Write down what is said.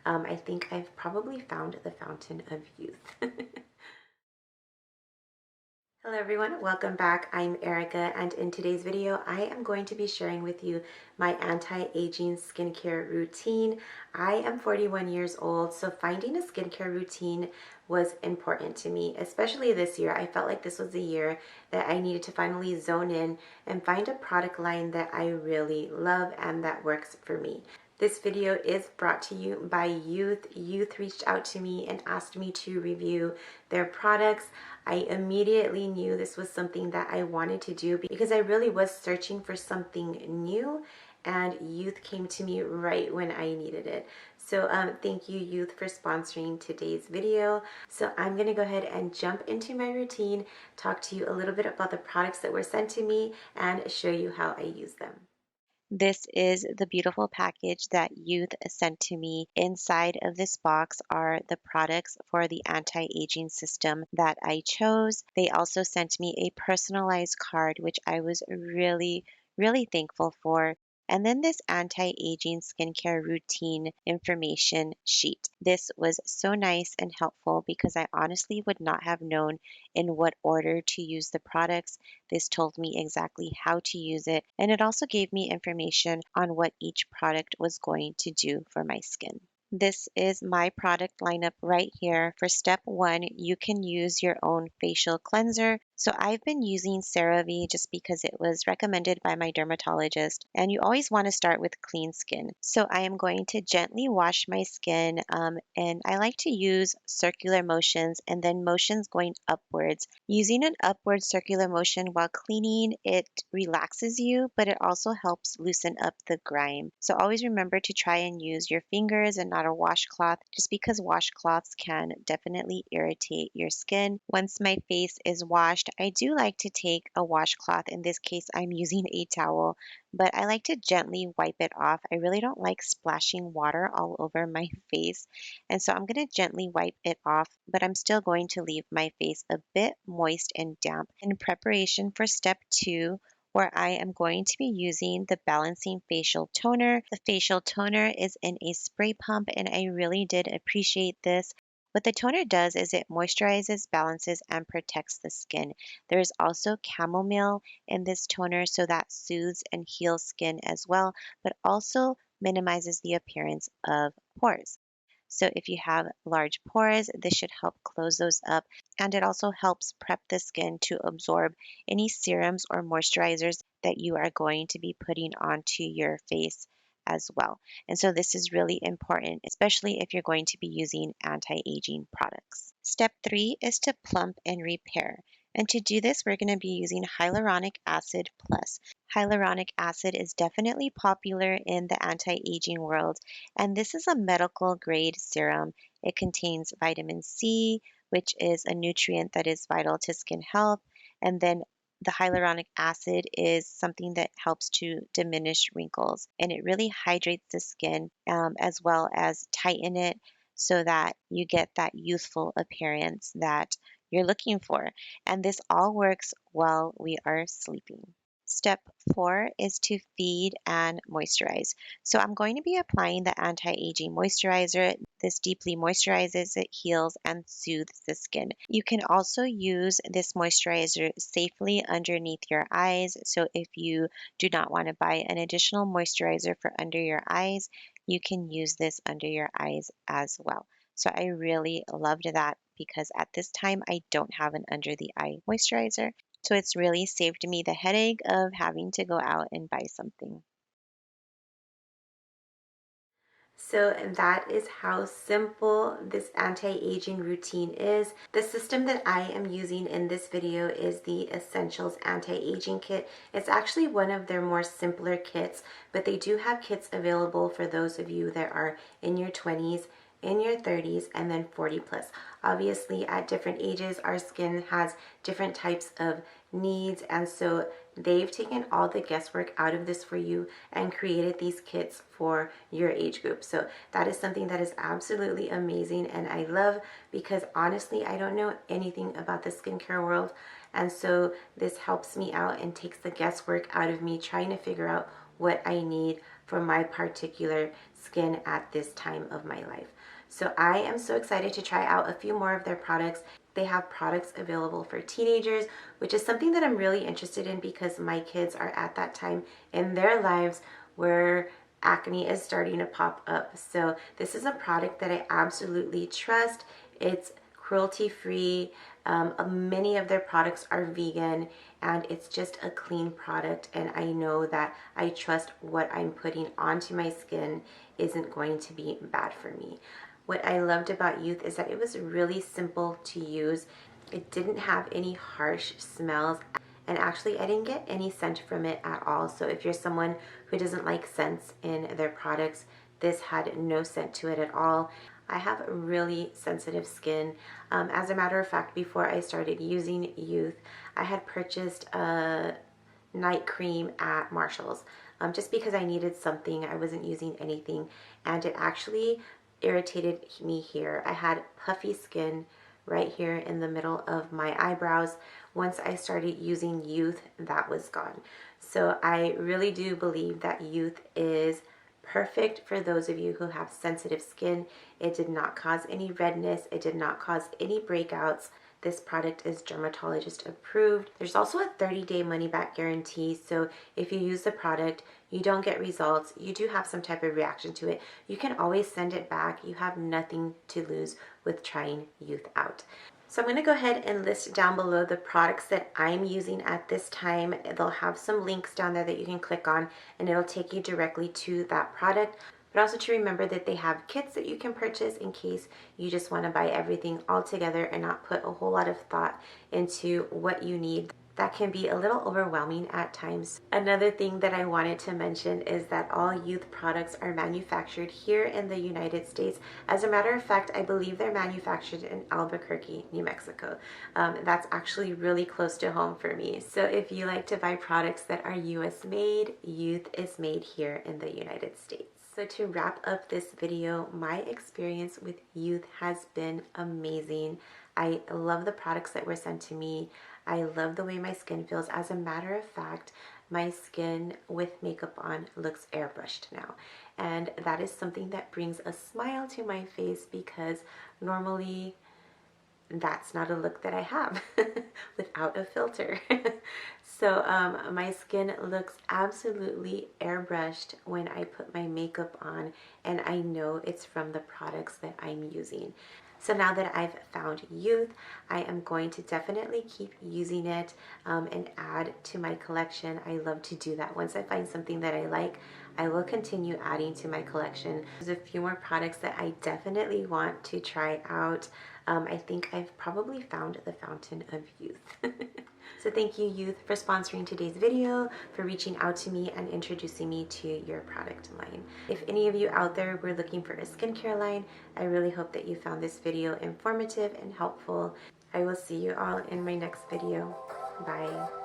I think I've probably found the fountain of youth. Hello everyone, welcome back. I'm Erica, and in today's video I am going to be sharing with you my anti-aging skincare routine. I am 41 years old, so finding a skincare routine was important to me, especially this year. I felt like this was the year that I needed to finally zone in and find a product line that I really love and that works for me. This video is brought to you by Yeouth. Yeouth reached out to me and asked me to review their products. I immediately knew this was something that I wanted to do because I really was searching for something new, and Yeouth came to me right when I needed it. So thank you, Yeouth, for sponsoring today's video. So I'm gonna go ahead and jump into my routine, talk to you a little bit about the products that were sent to me, and show you how I use them. This is the beautiful package that Yeouth sent to me. Inside of this box are the products for the anti-aging system that I chose. They also sent me a personalized card, which I was really thankful for. And then this anti-aging skincare routine information sheet. This was so nice and helpful because I honestly would not have known in what order to use the products. This told me exactly how to use it, and it also gave me information on what each product was going to do for my skin. This is my product lineup right here. For step one, you can use your own facial cleanser. So I've been using CeraVe just because it was recommended by my dermatologist, and you always want to start with clean skin. So I am going to gently wash my skin, and I like to use circular motions and then motions going upwards. Using an upward circular motion while cleaning, it relaxes you, but it also helps loosen up the grime. So always remember to try and use your fingers and not a washcloth, just because washcloths can definitely irritate your skin. Once my face is washed, I do like to take a washcloth. In this case, I'm using a towel, but I like to gently wipe it off. I really don't like splashing water all over my face, and so I'm going to gently wipe it off, but I'm still going to leave my face a bit moist and damp in preparation for step two, where I am going to be using the Balancing Facial Toner. The facial toner is in a spray pump, and I really did appreciate this. What the toner does is it moisturizes, balances, and protects the skin. There is also chamomile in this toner, so that soothes and heals skin as well, but also minimizes the appearance of pores. So if you have large pores, this should help close those up. And it also helps prep the skin to absorb any serums or moisturizers that you are going to be putting onto your face as well. And so this is really important, especially if you're going to be using anti-aging products. Step three is to plump and repair. And to do this, we're going to be using hyaluronic acid plus. Hyaluronic acid is definitely popular in the anti-aging world, and this is a medical grade serum. It contains vitamin C, which is a nutrient that is vital to skin health, and then the hyaluronic acid is something that helps to diminish wrinkles, and it really hydrates the skin, as well as tighten it so that you get that youthful appearance that you're looking for. And this all works while we are sleeping. Step four is to feed and moisturize. So I'm going to be applying the anti-aging moisturizer. This deeply moisturizes, it heals, and soothes the skin. You can also use this moisturizer safely underneath your eyes. So if you do not want to buy an additional moisturizer for under your eyes, you can use this under your eyes as well. So I really loved that because at this time I don't have an under the eye moisturizer. So it's really saved me the headache of having to go out and buy something. So that is how simple this anti-aging routine is. The system that I am using in this video is the Essentials Anti-Aging Kit. It's actually one of their more simpler kits, but they do have kits available for those of you that are in your 20s, in your 30s, and then 40 plus. Obviously, at different ages, our skin has different types of needs, and so they've taken all the guesswork out of this for you and created these kits for your age group. So that is something that is absolutely amazing and I love, because honestly I don't know anything about the skincare world, and so this helps me out and takes the guesswork out of me trying to figure out what I need for my particular skin at this time of my life. So I am so excited to try out a few more of their products. They have products available for teenagers, which is something that I'm really interested in because my kids are at that time in their lives where acne is starting to pop up. So this is a product that I absolutely trust. It's cruelty-free. Many of their products are vegan, and it's just a clean product, and I know that I trust what I'm putting onto my skin isn't going to be bad for me. What I loved about Yeouth is that it was really simple to use. It didn't have any harsh smells, and actually I didn't get any scent from it at all. So if you're someone who doesn't like scents in their products, this had no scent to it at all. I have really sensitive skin. As a matter of fact, before I started using Yeouth, I had purchased a night cream at Marshall's just because I needed something. I wasn't using anything, and it actually irritated me here. I had puffy skin right here in the middle of my eyebrows. Once I started using Yeouth, that was gone. So I really do believe that Yeouth is perfect for those of you who have sensitive skin. It did not cause any redness. It did not cause any breakouts. This product is dermatologist approved. There's also a 30-day money-back guarantee, so if you use the product, you don't get results, you do have some type of reaction to it, you can always send it back. You have nothing to lose with trying Yeouth out. So I'm going to go ahead and list down below the products that I'm using at this time. They'll have some links down there that you can click on, and it'll take you directly to that product. But also to remember that they have kits that you can purchase in case you just want to buy everything all together and not put a whole lot of thought into what you need. That can be a little overwhelming at times. Another thing that I wanted to mention is that all Yeouth products are manufactured here in the United States. As a matter of fact, I believe they're manufactured in Albuquerque, New Mexico. That's actually really close to home for me. So if you like to buy products that are US made, Yeouth is made here in the United States. So to wrap up this video, my experience with Yeouth has been amazing. I love the products that were sent to me. I love the way my skin feels. As a matter of fact, my skin with makeup on looks airbrushed now. And that is something that brings a smile to my face because normally that's not a look that I have without a filter. So my skin looks absolutely airbrushed when I put my makeup on, and I know it's from the products that I'm using. So now that I've found Yeouth, I am going to definitely keep using it and add to my collection. I love to do that. Once I find something that I like, I will continue adding to my collection. There's a few more products that I definitely want to try out. I think I've probably found the fountain of youth. So thank you, Yeouth, for sponsoring today's video, for reaching out to me and introducing me to your product line. If any of you out there were looking for a skincare line, I really hope that you found this video informative and helpful. I will see you all in my next video. Bye.